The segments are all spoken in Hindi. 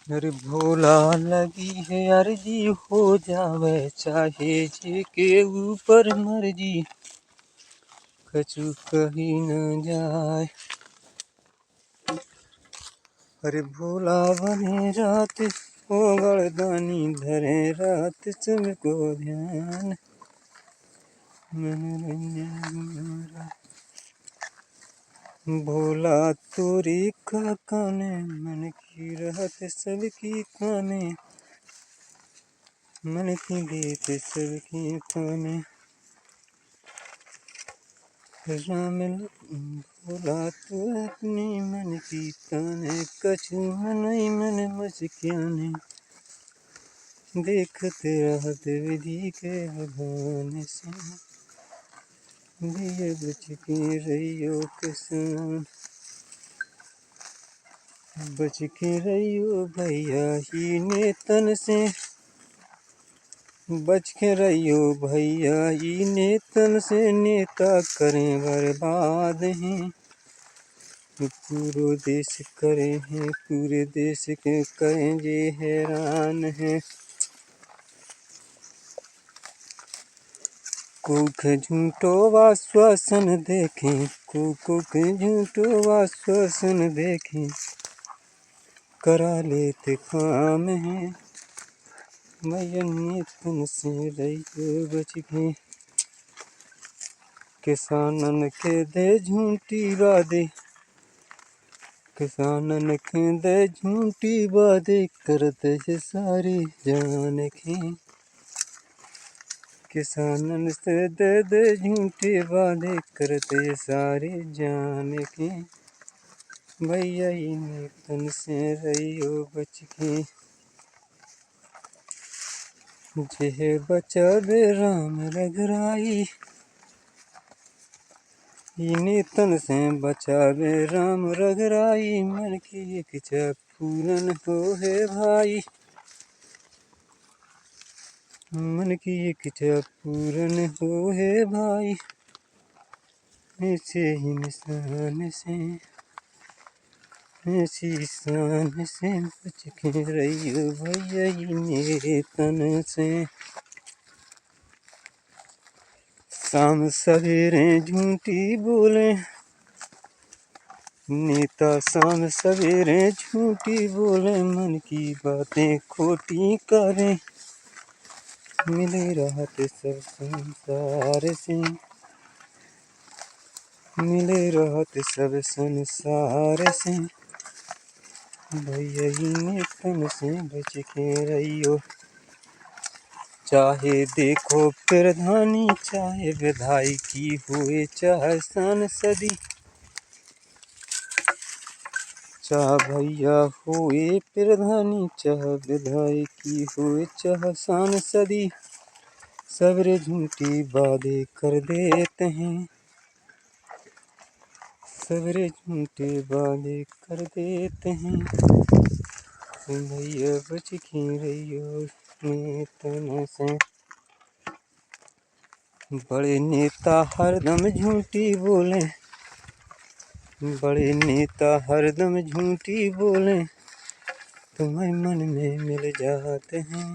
अरे भोला लगी है अर्जी हो जावे चाहे जी के ऊपर मर्जी कछु कही न जाए। अरे भोला बने रात हो गड़दानी धरे रात सबको ध्यान मनोरंजन भोला तोरी का काने मन की रहत सबकी काने मन की गीत सबकी काने राम भोला तू अपनी मन की ताने कछु मनई मन मस्क्याने देखते रहत विधि के भगवान से दिए बच के रहियो किसान बच के रहियो भैया ही नेतन से बच के रहियो भैया ही नेतन से नेता करें बर्बाद हैं पूरे देश करे हैं पूरे देश के करें जे हैरान हैं कुख झूठो आश्वासन देखें कुख झूठो आश्वासन देखें करा लेते काम है भैया नेतन से रहियो बच के किसानन के दे झूठी वादे किसानन के दे झूठी वादे करते जे सारी जान के किसानन से दे झूठे वादे करते सारी जान के भैया ही नेतन से रहियो बच के जे बचावे राम रघुराई नेतन से बचावे राम रघुराई मन की इच्छा पूरन हो है भाई मन की इच्छा पूरन हो है भाई ऐसे ही निशान से ऐसी शान से बच के रहियो भैया नेतन से शाम सवेरे झूठी बोले नेता शाम सवेरे झूठी बोले मन की बातें खोटी करें मिले राहत सब संसार से मिले राहत सब संसार से भैया ही नेतन से बच के रहियो चाहे देखो प्रधानी चाहे विधायकी हुए चाहे सांसदी चाहे भैया हुए प्रधानी चाहे विधायकी हुए चाहे सांसदी सबरे झूठी वादे कर देते हैं सबरे झूठे वादे कर देते हैं भैया बच के रहियो नेतन से बड़े नेता हरदम झूठी बोले बड़े नेता हरदम झूठी बोले तुम्हें मन में मिल जाते हैं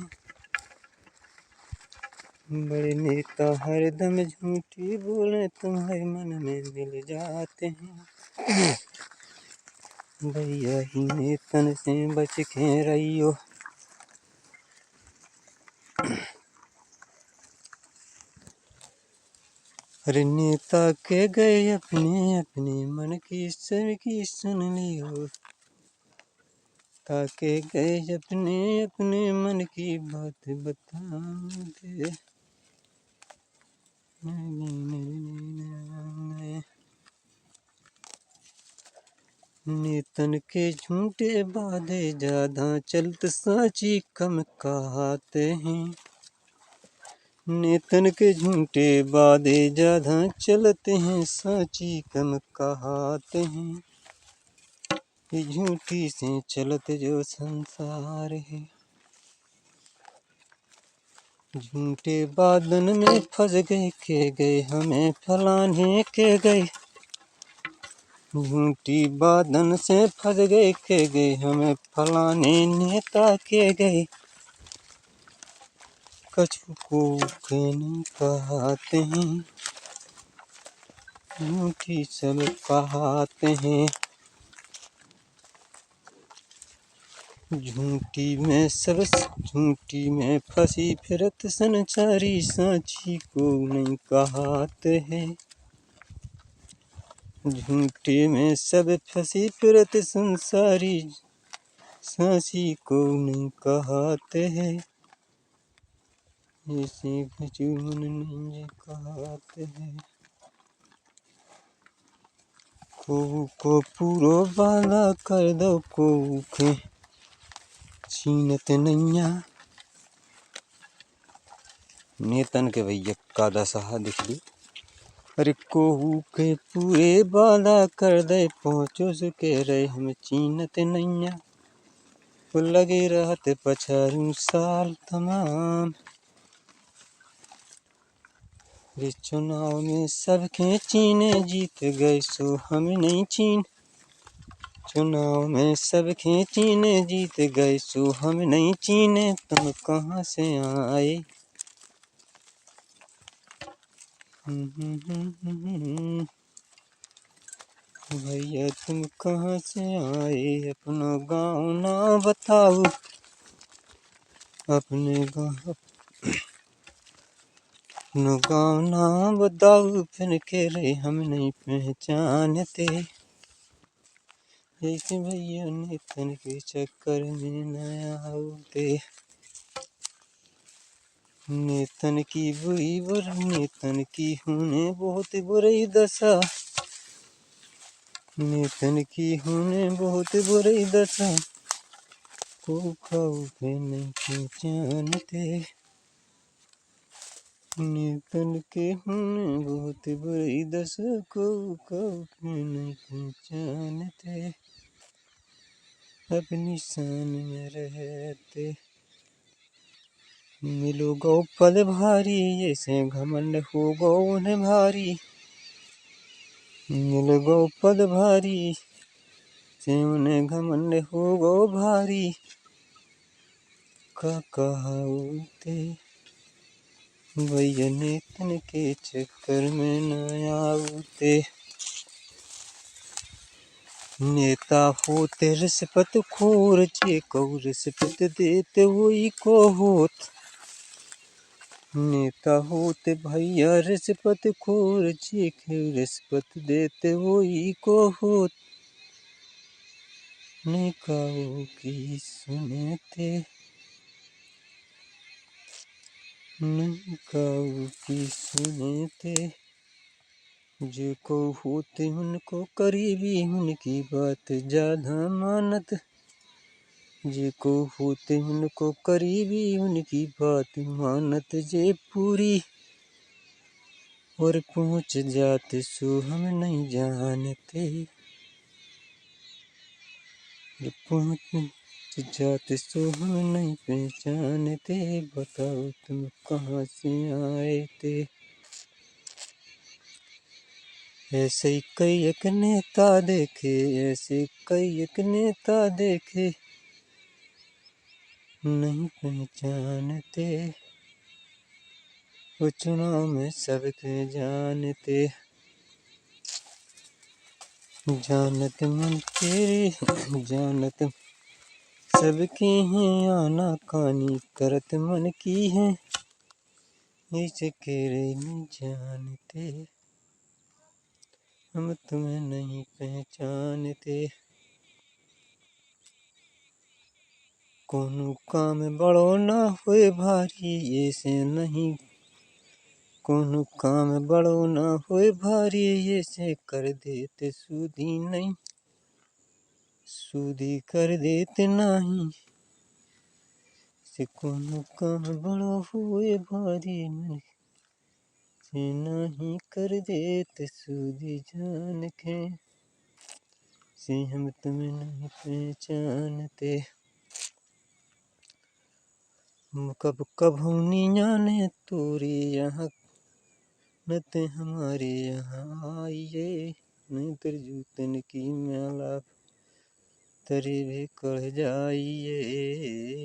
बड़े नेता हरदम झूठी बोले तुम्हें मन में मिल जाते हैं भैया ही नेतन से बच के रहियो अरे नेता के गए अपने अपने मन की सबकी सुन लियो ताके गए अपने अपने मन की बात बता दे नेतन के झूठे वादे ज्यादा चलत साची कम कहते हैं नेतन के झूठे वादे ज्यादा चलते हैं साची कम कहते हैं ये झूठी से चलत जो संसार है झूठे बादन में फंस गए के गए हमें फलाने के गए झूठी बादन से फंस गए के गए, हमें फलाने नेता के गए। कछु को नहीं कहते हैं, झूठी सब कहते हैं। झूठी में फंसी फिरत संसारी, साची को नहीं कहते हैं। झूठे में सब फंसी फिरत संसारी, साची को नहीं कहते हैं। ऐसे बचून नहीं कहते हैं। को पूरो वादा कर दो, को के छीनत नैया। नेतन के भैया का दशा दिख ली। अरे कोहू के पूरे वादा कर दे, पहुँचो सुके रहे हम चीनत नैया। वो लगे रहते पछारू साल तमाम। रे चुनाव में सबके चीने जीत गए, सो हम नहीं चीन। चुनाव में सबके चीने जीत गए, सो हम नहीं चीने। तुम कहाँ से आए? भैया तुम कहाँ से आए? अपना गाँव ना बताओ, अपने गाँव ना बताओ। फिर के रे हम नहीं पहचानते। ऐसे भैया नेतन के चक्कर में न आओते। नेतन की नेतन की होने बहुत बुरी दशा। नेतन की होने बहुत बुरी दशा, को खाओ के नहीं पहचानते। नेतन के होने बहुत बुरी दशा, को खाओ के नहीं पहचानते। अपनी शान में रहते मिलो गौ पद भारी, ऐसे घमंड हो गो उन्हें भारी। मिल गो पद भारी, से उन्हें घमंड हो गो भारी। का कहाऊते भैया नेतन के चक्कर में न आऊते। नेता होते रिश्वत खोर, जे को रिश्वत देते वही को होत। नेता होते भैया रिश्वत खोर, जे को रिश्वत देते वही को होत। नेकाओं की सुनते, नेकाओं की सुनते। जो को होते उनको करीबी, उनकी बात ज्यादा मानत। जे को होते उनको करीबी, उनकी बात मानत जे पूरी। और पहुँच जाते सो हम नहीं जानते। पहुँच जाते सो हम नहीं पहचानते। बताओ तुम कहाँ से आए थे? ऐसे कई एक नेता देखे, ऐसे कई एक नेता देखे, नहीं पहचानते। वो चुनाव में सबके जानते। जानत मन तेरे जानत सबके हैं, आना कानी करत मन की है। इसे केरे नहीं जानते, हम तुम्हें नहीं पहचानते। कोनो काम बड़ो ना हुए भारी, ऐसे नहीं। कोनो काम बड़ो ना हुए भारी, ऐसे कर देते सूदी नहीं। सूदी कर देते नहीं। से कोनो काम बड़ो हुए भारी, से नहीं कर देते सूदी जान के। से हम तुम्हें नहीं पहचानते। कब कब जाने तोरे यहाँ, न ते हमारे यहाँ आइए। नहीं जूतन की माला तरे भी कढ़ जाइए